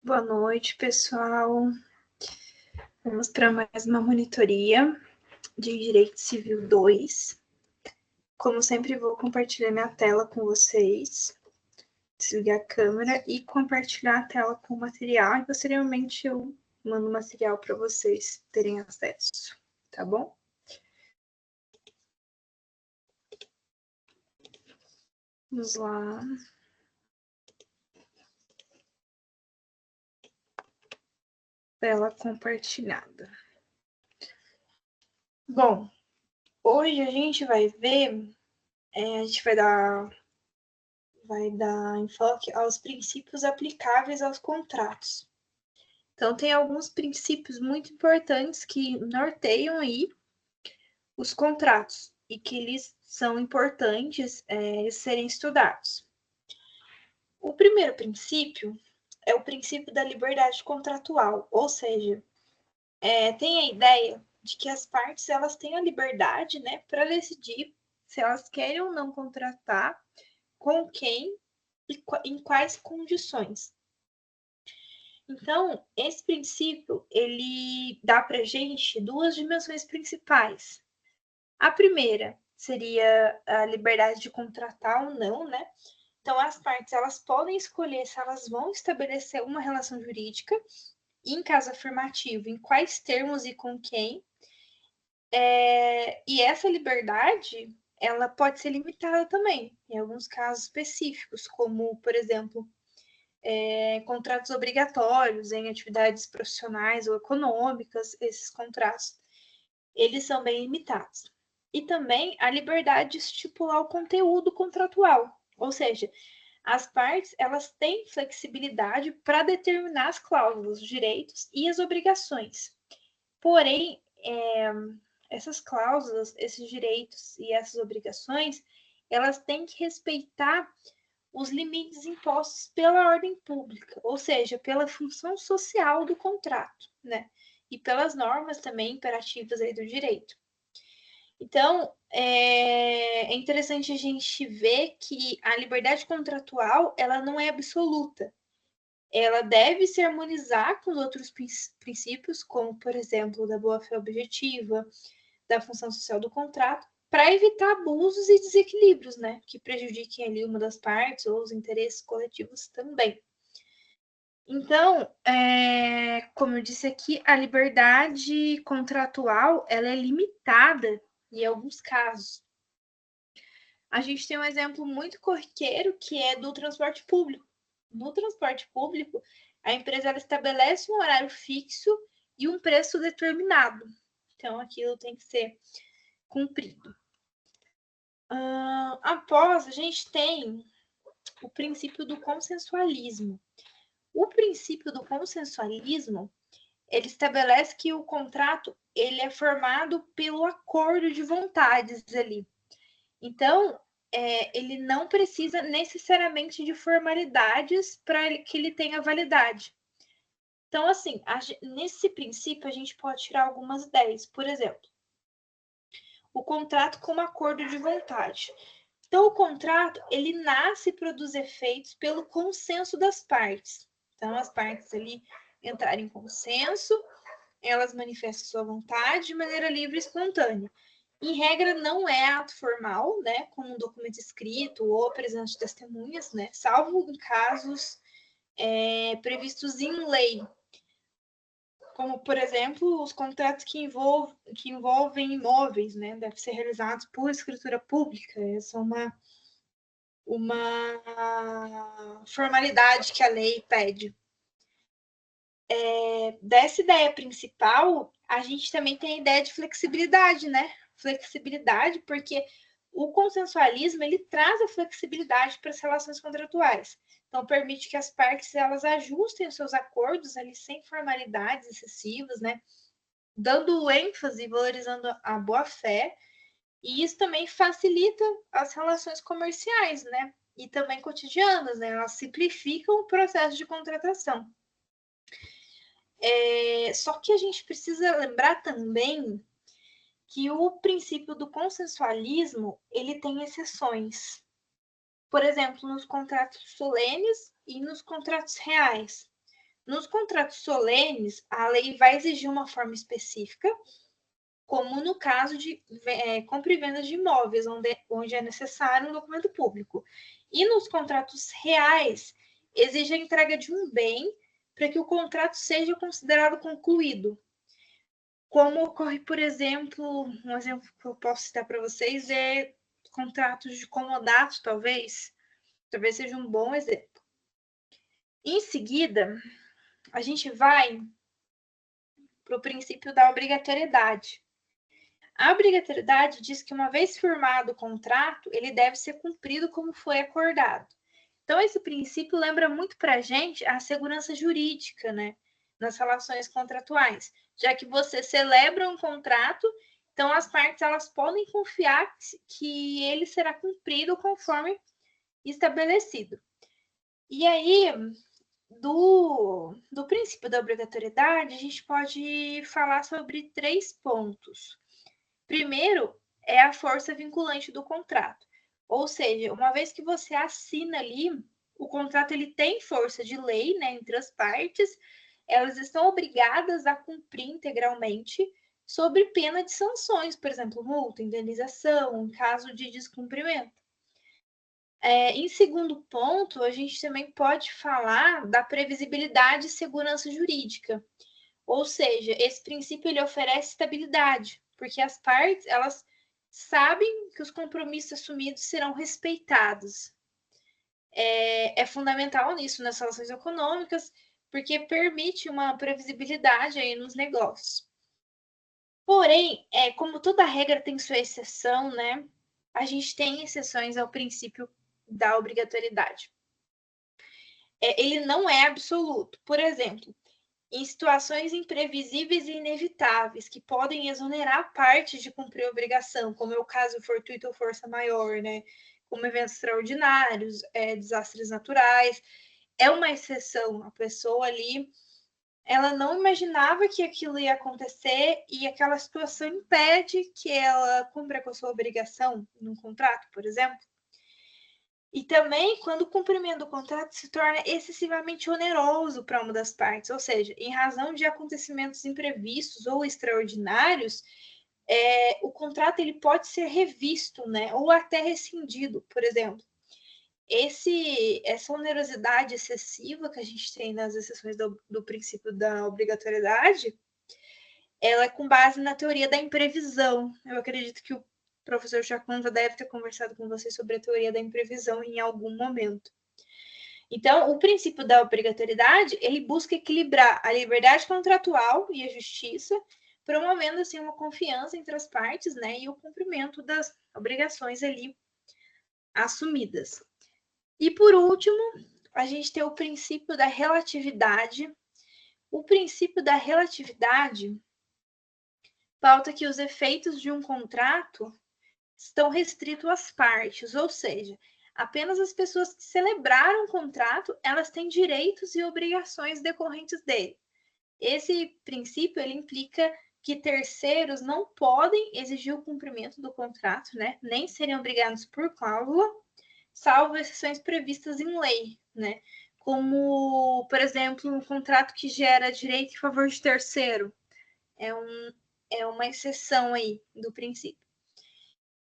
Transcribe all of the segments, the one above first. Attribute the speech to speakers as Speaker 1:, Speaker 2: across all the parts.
Speaker 1: Boa noite, pessoal. Vamos para mais uma monitoria de Direito Civil 2. Como sempre, vou compartilhar minha tela com vocês, desligar a câmera e compartilhar a tela com o material. E posteriormente eu mando o material para vocês terem acesso, tá bom? Vamos lá. Tela compartilhada. Bom, hoje a gente vai ver, a gente vai dar enfoque aos princípios aplicáveis aos contratos. Então, tem alguns princípios muito importantes que norteiam aí os contratos e que eles são importantes serem estudados. O primeiro princípio é o princípio da liberdade contratual, ou seja, tem a ideia de que as partes elas têm a liberdade, né, para decidir se elas querem ou não contratar, com quem e em quais condições. Então, esse princípio, ele dá para a gente duas dimensões principais. A primeira seria a liberdade de contratar ou não, né? Então, as partes, elas podem escolher se elas vão estabelecer uma relação jurídica, e em caso afirmativo, em quais termos e com quem. E essa liberdade, ela pode ser limitada também, em alguns casos específicos, como, por exemplo, contratos obrigatórios em atividades profissionais ou econômicas, esses contratos, eles são bem limitados. E também a liberdade de estipular o conteúdo contratual, ou seja, as partes elas têm flexibilidade para determinar as cláusulas, os direitos e as obrigações. Porém, essas cláusulas, esses direitos e essas obrigações, elas têm que respeitar os limites impostos pela ordem pública, ou seja, pela função social do contrato, né? E pelas normas também imperativas aí do direito. Então, é interessante a gente ver que a liberdade contratual, ela não é absoluta. Ela deve se harmonizar com os outros princípios, como, por exemplo, da boa-fé objetiva, da função social do contrato, para evitar abusos e desequilíbrios, né, que prejudiquem ali uma das partes ou os interesses coletivos também. Então, como eu disse aqui, a liberdade contratual ela é limitada em alguns casos. A gente tem um exemplo muito corriqueiro que é do transporte público. No transporte público, a empresa ela estabelece um horário fixo e um preço determinado. Então, aquilo tem que ser cumprido. Após, a gente tem o princípio do consensualismo. O princípio do consensualismo, ele estabelece que o contrato ele é formado pelo acordo de vontades ali. Então, ele não precisa necessariamente de formalidades para que ele tenha validade. Então, assim, nesse princípio, a gente pode tirar algumas ideias. Por exemplo, o contrato como acordo de vontade. Então, o contrato, ele nasce para os efeitos pelo consenso das partes. Então, as partes ali entrarem em consenso, elas manifestam sua vontade de maneira livre e espontânea. Em regra, não é ato formal, né, como um documento escrito ou apresentação de testemunhas, né, salvo em casos previstos em lei, como, por exemplo, os contratos que envolvem imóveis, né, devem ser realizados por escritura pública. Essa é uma formalidade que a lei pede. Dessa ideia principal, a gente também tem a ideia de flexibilidade, né? Flexibilidade, porque o consensualismo ele traz a flexibilidade para as relações contratuais. Então, permite que as partes elas ajustem os seus acordos ali sem formalidades excessivas, né? Dando ênfase e valorizando a boa-fé. E isso também facilita as relações comerciais, né? E também cotidianas, né? Elas simplificam o processo de contratação. Só que a gente precisa lembrar também que o princípio do consensualismo ele tem exceções. Por exemplo, nos contratos solenes e nos contratos reais. Nos contratos solenes, a lei vai exigir uma forma específica, como no caso de compra e venda de imóveis, onde é necessário um documento público. E nos contratos reais, exige a entrega de um bem para que o contrato seja considerado concluído. Como ocorre, por exemplo, um exemplo que eu posso citar para vocês é contratos de comodato, talvez seja um bom exemplo. Em seguida, a gente vai para o princípio da obrigatoriedade. A obrigatoriedade diz que, uma vez firmado o contrato, ele deve ser cumprido como foi acordado. Então, esse princípio lembra muito para a gente a segurança jurídica, né, nas relações contratuais, já que você celebra um contrato, então as partes elas podem confiar que ele será cumprido conforme estabelecido. E aí, do princípio da obrigatoriedade, a gente pode falar sobre 3 pontos. Primeiro, é a força vinculante do contrato. Ou seja, uma vez que você assina ali, o contrato ele tem força de lei, né, entre as partes, elas estão obrigadas a cumprir integralmente, sob pena de sanções, por exemplo, multa, indenização, em caso de descumprimento. Em segundo ponto, a gente também pode falar da previsibilidade e segurança jurídica. Ou seja, esse princípio ele oferece estabilidade, porque as partes elas sabem que os compromissos assumidos serão respeitados. É fundamental nisso nas relações econômicas, porque permite uma previsibilidade aí nos negócios. Porém, como toda regra tem sua exceção, né? A gente tem exceções ao princípio da obrigatoriedade. Ele não é absoluto. Por exemplo, em situações imprevisíveis e inevitáveis que podem exonerar parte de cumprir a obrigação, como é o caso fortuito ou força maior, né? Como eventos extraordinários, desastres naturais, é uma exceção. A pessoa ali, ela não imaginava que aquilo ia acontecer e aquela situação impede que ela cumpra com a sua obrigação num contrato, por exemplo. E também quando o cumprimento do contrato se torna excessivamente oneroso para uma das partes, ou seja, em razão de acontecimentos imprevistos ou extraordinários, o contrato ele pode ser revisto, né, ou até rescindido, por exemplo. Essa onerosidade excessiva que a gente tem nas exceções do princípio da obrigatoriedade, ela é com base na teoria da imprevisão. Eu acredito que o professor Chacon já deve ter conversado com vocês sobre a teoria da imprevisão em algum momento. Então, o princípio da obrigatoriedade, ele busca equilibrar a liberdade contratual e a justiça, promovendo assim uma confiança entre as partes, né, e o cumprimento das obrigações ali assumidas. E por último, a gente tem o princípio da relatividade. O princípio da relatividade pauta que os efeitos de um contrato estão restritos às partes, ou seja, apenas as pessoas que celebraram o contrato, elas têm direitos e obrigações decorrentes dele. Esse princípio ele implica que terceiros não podem exigir o cumprimento do contrato, né? Nem serem obrigados por cláusula, salvo exceções previstas em lei, né? Como, por exemplo, um contrato que gera direito em favor de terceiro. É uma exceção aí do princípio.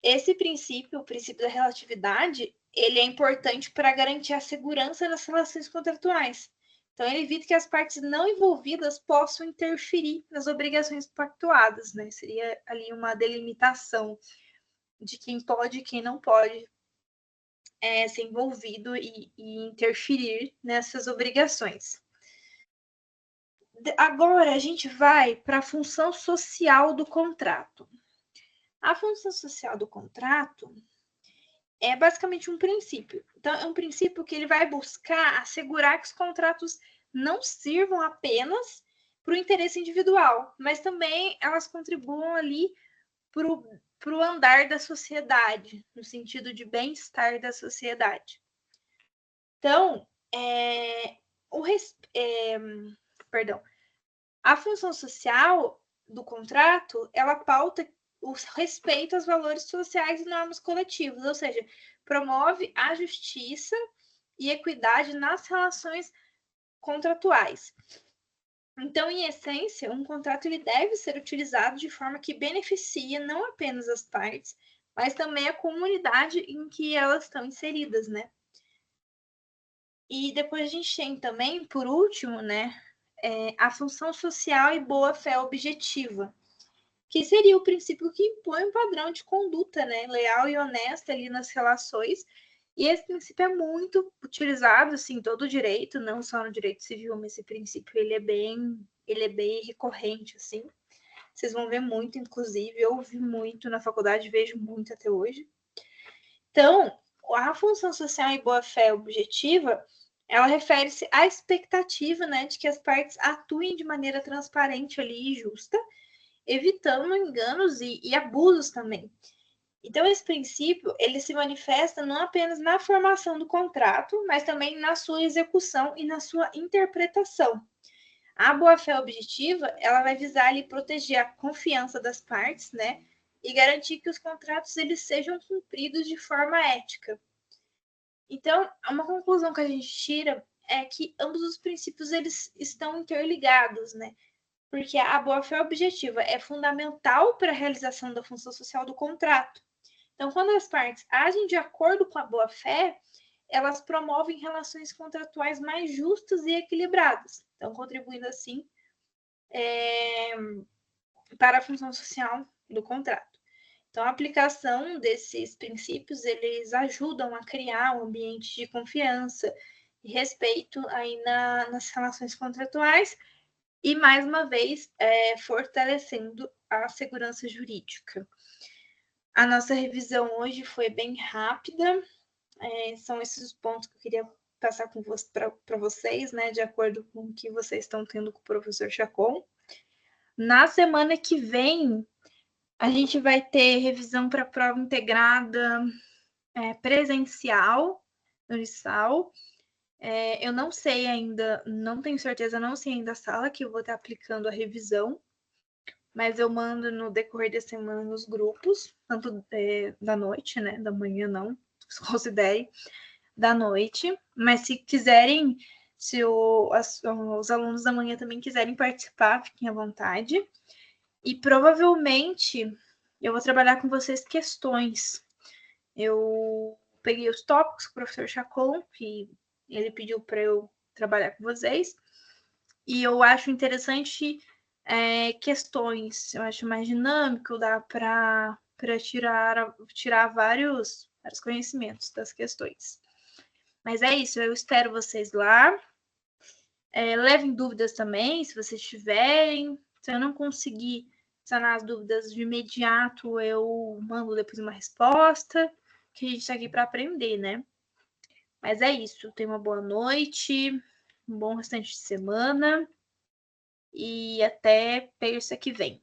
Speaker 1: Esse princípio, o princípio da relatividade, ele é importante para garantir a segurança das relações contratuais. Então, ele evita que as partes não envolvidas possam interferir nas obrigações pactuadas, né? Seria ali uma delimitação de quem pode e quem não pode ser envolvido e interferir nessas obrigações. Agora, a gente vai para a função social do contrato. A função social do contrato é basicamente um princípio. Então, é um princípio que ele vai buscar assegurar que os contratos não sirvam apenas para o interesse individual, mas também elas contribuam ali para o andar da sociedade, no sentido de bem-estar da sociedade. Então, a função social do contrato, ela pauta o respeito aos valores sociais e normas coletivas, ou seja, promove a justiça e equidade nas relações contratuais. Então, em essência, um contrato ele deve ser utilizado de forma que beneficia não apenas as partes, mas também a comunidade em que elas estão inseridas, né? E depois a gente tem também, por último, né, a função social e boa-fé objetiva, que seria o princípio que impõe um padrão de conduta, né, leal e honesta ali nas relações. E esse princípio é muito utilizado, assim, em todo o direito, não só no direito civil, mas esse princípio ele é bem recorrente, assim. Vocês vão ver muito, inclusive, eu ouvi muito na faculdade, vejo muito até hoje. Então, a função social e boa-fé objetiva, ela refere-se à expectativa, né, de que as partes atuem de maneira transparente ali e justa, evitando enganos e abusos também. Então, esse princípio, ele se manifesta não apenas na formação do contrato, mas também na sua execução e na sua interpretação. A boa-fé objetiva, ela vai visar ali proteger a confiança das partes, né, e garantir que os contratos eles sejam cumpridos de forma ética. Então, uma conclusão que a gente tira é que ambos os princípios eles estão interligados, né? Porque a boa-fé objetiva é fundamental para a realização da função social do contrato. Então, quando as partes agem de acordo com a boa-fé, elas promovem relações contratuais mais justas e equilibradas. Então, contribuindo assim para a função social do contrato. Então, a aplicação desses princípios, eles ajudam a criar um ambiente de confiança e respeito aí nas relações contratuais e, mais uma vez, fortalecendo a segurança jurídica. A nossa revisão hoje foi bem rápida, são esses pontos que eu queria passar para vocês, né, de acordo com o que vocês estão tendo com o professor Chacon. Na semana que vem, a gente vai ter revisão para prova integrada presencial no Unisal. Eu não sei ainda, não tenho certeza, não sei ainda a sala que eu vou estar aplicando a revisão, mas eu mando no decorrer da semana nos grupos, tanto da noite, né? Da manhã não, considere, da noite. Mas se quiserem, se os alunos da manhã também quiserem participar, fiquem à vontade. E provavelmente eu vou trabalhar com vocês questões. Eu peguei os tópicos com o professor Chacon, que ele pediu para eu trabalhar com vocês, e eu acho interessante questões, eu acho mais dinâmico, dá para tirar vários conhecimentos das questões. Mas é isso, eu espero vocês lá. Levem dúvidas também, se vocês tiverem. Se eu não conseguir sanar as dúvidas de imediato, eu mando depois uma resposta, que a gente está aqui para aprender, né? Mas é isso. Tenha uma boa noite, um bom restante de semana e até terça que vem.